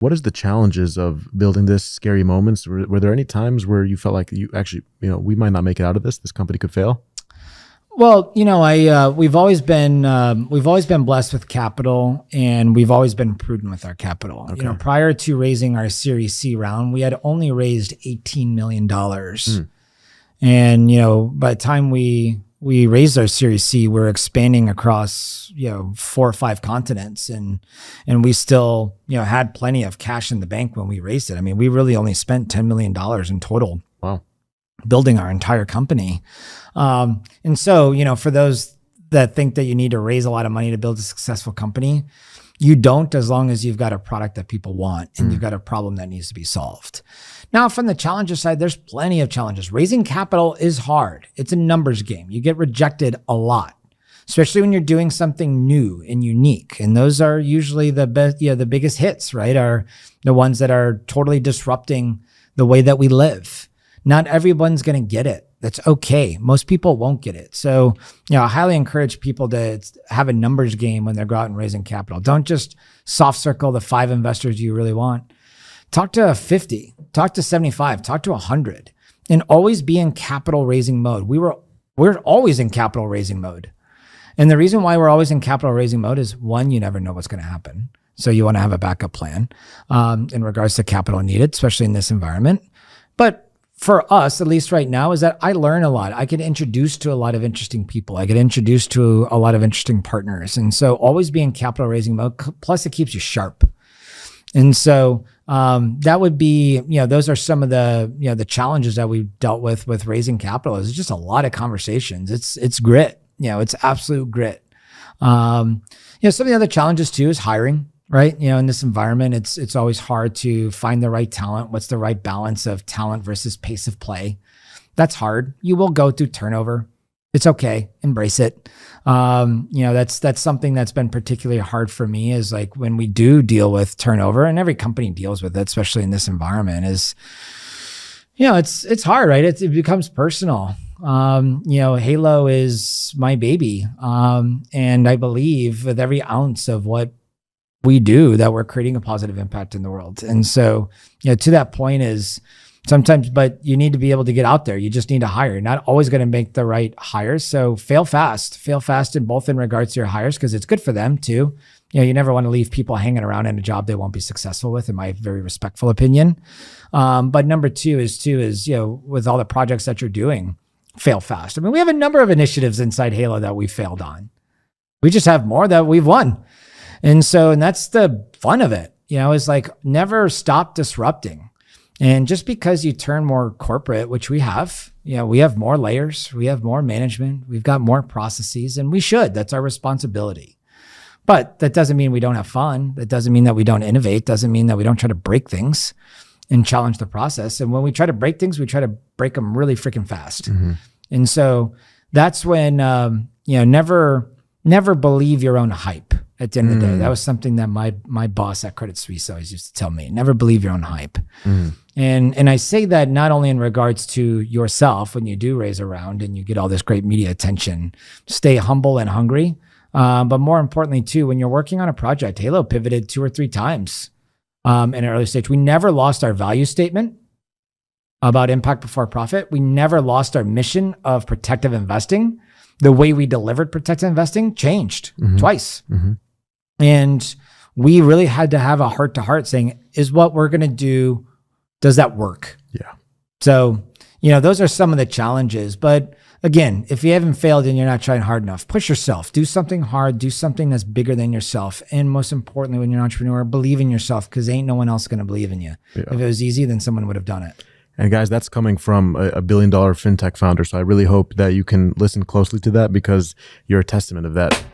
What is the challenges of building this? Scary moments? Were there any times where you felt like you actually, we might not make it out of this? This company could fail? Well, we've always been blessed with capital, and we've always been prudent with our capital. Okay. Prior to raising our Series C round, we had only raised $18 million. And by the time we raised our Series C, we're expanding across 4 or 5 continents, and we still had plenty of cash in the bank when we raised it. I mean, we really only spent $10 million in total. Wow. Building our entire company. And so, for those that think that you need to raise a lot of money to build a successful company, you don't, as long as you've got a product that people want and you've got a problem that needs to be solved. Now, from the challenger side, there's plenty of challenges. Raising capital is hard. It's a numbers game. You get rejected a lot, especially when you're doing something new and unique. And those are usually the best, the biggest hits, right? Are the ones that are totally disrupting the way that we live. Not everyone's going to get it. That's okay. Most people won't get it. So, I highly encourage people to have a numbers game when they're going out and raising capital. Don't just soft circle the 5 investors you really want. Talk to 50, talk to 75, talk to 100, and always be in capital raising mode. We're always in capital raising mode. And the reason why we're always in capital raising mode is, one, you never know what's going to happen. So you want to have a backup plan in regards to capital needed, especially in this environment. But for us, at least right now, is that I learn a lot. I get introduced to a lot of interesting people. I get introduced to a lot of interesting partners. And so always be in capital raising mode, plus it keeps you sharp. And so that would be, those are some of the, the challenges that we've dealt with raising capital. It's just a lot of conversations. It's grit, it's absolute grit. Some of the other challenges too is hiring. Right. In this environment, it's always hard to find the right talent. What's the right balance of talent versus pace of play? That's hard. You will go through turnover. It's okay. Embrace it. That's something that's been particularly hard for me, is like when we do deal with turnover, and every company deals with it, especially in this environment, is, it's hard, right? It becomes personal. Halo is my baby. And I believe with every ounce of what we do, that we're creating a positive impact in the world. And so, to that point is sometimes, but you need to be able to get out there. You just need to hire. You're not always going to make the right hires. So fail fast in both in regards to your hires, because it's good for them too. You never want to leave people hanging around in a job they won't be successful with, in my very respectful opinion. But number two is, with all the projects that you're doing, fail fast. I mean, we have a number of initiatives inside Halo that we failed on. We just have more that we've won. And that's the fun of it, is like never stop disrupting. And just because you turn more corporate, which we have, we have more layers, we have more management, we've got more processes, and we should. That's our responsibility. But that doesn't mean we don't have fun. That doesn't mean that we don't innovate. Doesn't mean that we don't try to break things and challenge the process. And when we try to break things, we try to break them really freaking fast. Mm-hmm. And so that's when, never believe your own hype. At the end of the day, that was something that my boss at Credit Suisse always used to tell me: never believe your own hype. And I say that not only in regards to yourself when you do raise a round and you get all this great media attention, stay humble and hungry. But more importantly too, when you're working on a project, Halo pivoted 2 or 3 times in an early stage. We never lost our value statement about impact before profit. We never lost our mission of protective investing. The way we delivered protective investing changed twice. Mm-hmm. And we really had to have a heart-to-heart saying, is what we're going to do, does that work? Yeah. So, those are some of the challenges. But again, if you haven't failed and you're not trying hard enough, push yourself. Do something hard. Do something that's bigger than yourself. And most importantly, when you're an entrepreneur, believe in yourself, because ain't no one else going to believe in you. Yeah. If it was easy, then someone would have done it. And guys, that's coming from a billion-dollar fintech founder. So I really hope that you can listen closely to that, because you're a testament of that.